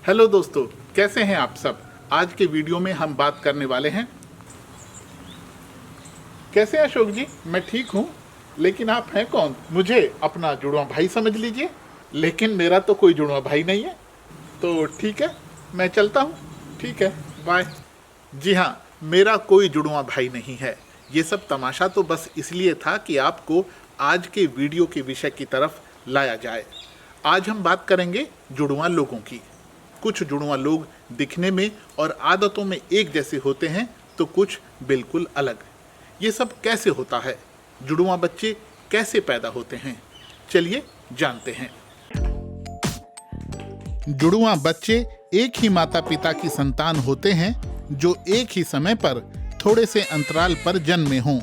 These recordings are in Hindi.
हेलो दोस्तों, कैसे हैं आप सब। आज के वीडियो में हम बात करने वाले हैं। कैसे हैं अशोक जी? मैं ठीक हूँ, लेकिन आप हैं कौन? मुझे अपना जुड़वा भाई समझ लीजिए, लेकिन मेरा तो कोई जुड़वा भाई नहीं है। तो ठीक है, मैं चलता हूँ। ठीक है, बाय। जी हाँ, मेरा कोई जुड़वा भाई नहीं है। ये सब तमाशा तो बस इसलिए था कि आपको आज के वीडियो के विषय की तरफ लाया जाए। आज हम बात करेंगे जुड़वा लोगों की। कुछ जुड़वा लोग दिखने में और आदतों में एक जैसे होते हैं, तो कुछ बिल्कुल अलग। ये सब कैसे होता है? जुड़वा बच्चे कैसे पैदा होते हैं? चलिए जानते हैं। जुड़वा बच्चे एक ही माता पिता की संतान होते हैं, जो एक ही समय पर थोड़े से अंतराल पर जन्मे हों।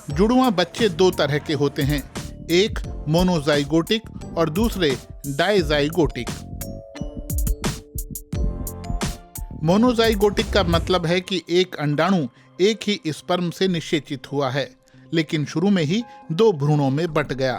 जुड़वा बच्चे दो तरह के होते हैं, एक मोनोजाइगोटिक और दूसरे डाइजाइगोटिक। मोनोजाइगोटिक का मतलब है कि एक अंडाणु एक ही स्पर्म से निषेचित हुआ है, लेकिन शुरू में ही दो भ्रूणों में बंट गया।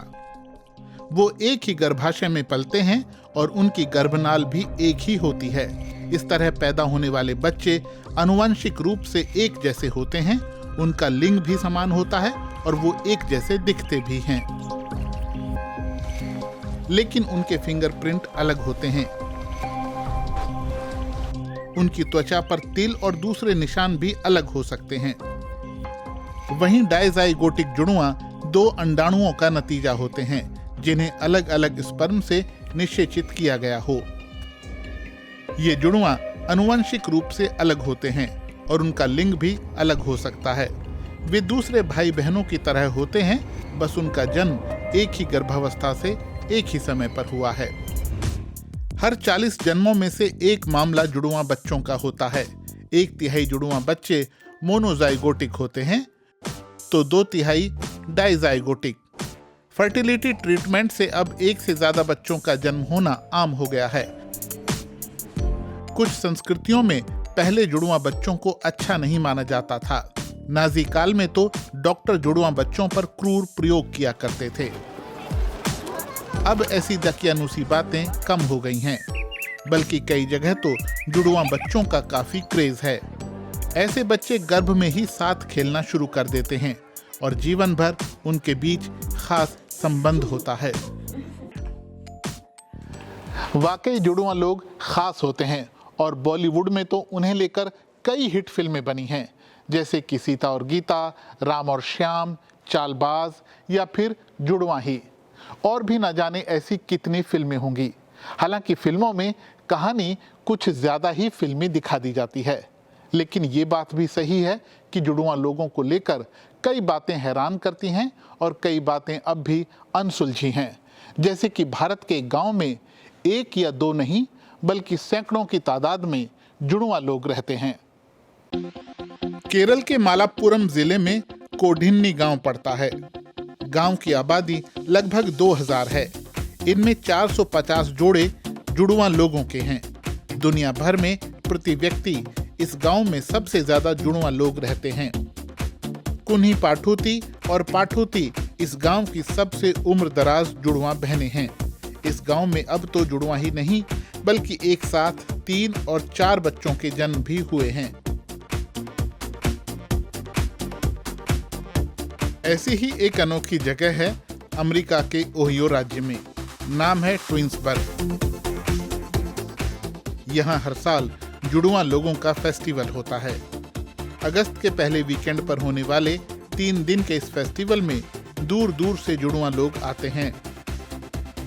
वो एक ही गर्भाशय में पलते हैं और उनकी गर्भनाल भी एक ही होती है। इस तरह पैदा होने वाले बच्चे आनुवंशिक रूप से एक जैसे होते हैं, उनका लिंग भी समान होता है और वो एक जैसे दिखते भी हैं, लेकिन उनके फिंगरप्रिंट अलग होते हैं। उनकी त्वचा पर तिल और दूसरे निशान भी अलग हो सकते हैं। वहीं डाइजाइगोटिक जुड़वा दो अंडाणुओं का नतीजा होते हैं, जिन्हें अलग अलग स्पर्म से निषेचित किया गया हो। ये जुड़वा आनुवंशिक रूप से अलग होते हैं और उनका लिंग भी अलग हो सकता है। वे दूसरे भाई बहनों की तरह होते हैं, बस उनका जन्म एक ही गर्भावस्था से एक ही समय पर हुआ है। हर 40 जन्मों में से एक मामला जुड़वा बच्चों का होता है। 1/3 जुड़वा बच्चे मोनोजाइगोटिक होते हैं, तो 2/3 डाइजाइगोटिक। फर्टिलिटी ट्रीटमेंट से अब एक से ज्यादा बच्चों का जन्म होना आम हो गया है। कुछ संस्कृतियों में पहले जुड़वा बच्चों को अच्छा नहीं माना जाता था। नाजी काल में तो डॉक्टर जुड़वा बच्चों पर क्रूर प्रयोग किया करते थे। अब ऐसी दकियानूसी बातें कम हो गई हैं, बल्कि कई जगह तो जुड़वा बच्चों का काफी क्रेज है। ऐसे बच्चे गर्भ में ही साथ खेलना शुरू कर देते हैं और जीवन भर उनके बीच खास संबंध होता है। वाकई जुड़वा लोग खास होते हैं और बॉलीवुड में तो उन्हें लेकर कई हिट फिल्में बनी हैं, जैसे कि सीता और गीता, राम और श्याम, चालबाज या फिर जुड़वा ही। और भी न जाने ऐसी कितनी फिल्में होंगी। हालांकि फिल्मों में कहानी कुछ ज्यादा ही फिल्मी दिखा दी जाती है, लेकिन ये बात भी सही है कि जुड़वा लोगों को लेकर कई बातें हैरान करती हैं और कई बातें अब भी अनसुलझी हैं। जैसे कि भारत के गांव में एक या दो नहीं, बल्कि सैकड़ों की तादाद में जुड़वा लोग रहते हैं। केरल के मालापुरम जिले में कोडिन्नी गांव पड़ता है। गांव की आबादी लगभग 2000 है। इनमें 450 जोड़े जुड़वा लोगों के हैं। दुनिया भर में प्रति व्यक्ति इस गांव में सबसे ज्यादा जुड़वा लोग रहते हैं। कुन्ही पाठुती और पाठुती इस गांव की सबसे उम्र दराज जुड़वा बहनें हैं। इस गांव में अब तो जुड़वा ही नहीं, बल्कि एक साथ 3 और 4 बच्चों के जन्म भी हुए हैं। ऐसी ही एक अनोखी जगह है अमेरिका के ओहियो राज्य में। नाम है ट्विंसबर्ग। यहाँ हर साल जुड़वा लोगों का फेस्टिवल होता है। अगस्त के पहले वीकेंड पर होने वाले 3 दिन के इस फेस्टिवल में दूर दूर से जुड़वा लोग आते हैं।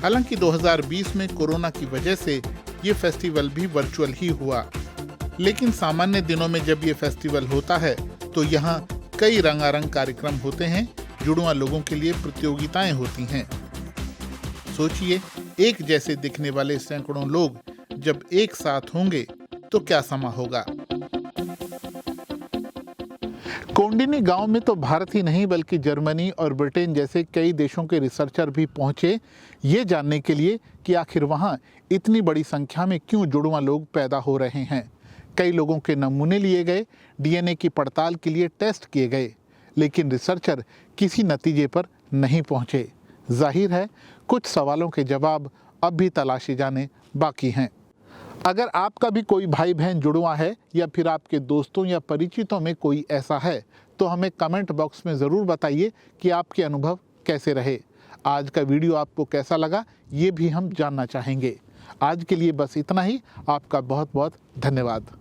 हालांकि 2020 में कोरोना की वजह से ये फेस्टिवल भी वर्चुअल ही हुआ, लेकिन सामान्य दिनों में जब ये फेस्टिवल होता है तो यहाँ कई रंगारंग कार्यक्रम होते हैं। जुड़वा लोगों के लिए प्रतियोगिताएं होती हैं। सोचिए, एक जैसे दिखने वाले सैकड़ों लोग जब एक साथ होंगे तो क्या समा होगा। कोडिन्नी गांव में तो भारत ही नहीं, बल्कि जर्मनी और ब्रिटेन जैसे कई देशों के रिसर्चर भी पहुंचे, ये जानने के लिए कि आखिर वहां इतनी बड़ी संख्या में क्यों जुड़वा लोग पैदा हो रहे हैं। कई लोगों के नमूने लिए गए, डीएनए की पड़ताल के लिए टेस्ट किए गए, लेकिन रिसर्चर किसी नतीजे पर नहीं पहुंचे। जाहिर है कुछ सवालों के जवाब अब भी तलाशे जाने बाकी हैं। अगर आपका भी कोई भाई बहन जुड़वा है या फिर आपके दोस्तों या परिचितों में कोई ऐसा है तो हमें कमेंट बॉक्स में ज़रूर बताइए कि आपके अनुभव कैसे रहे। आज का वीडियो आपको कैसा लगा ये भी हम जानना चाहेंगे। आज के लिए बस इतना ही। आपका बहुत बहुत धन्यवाद।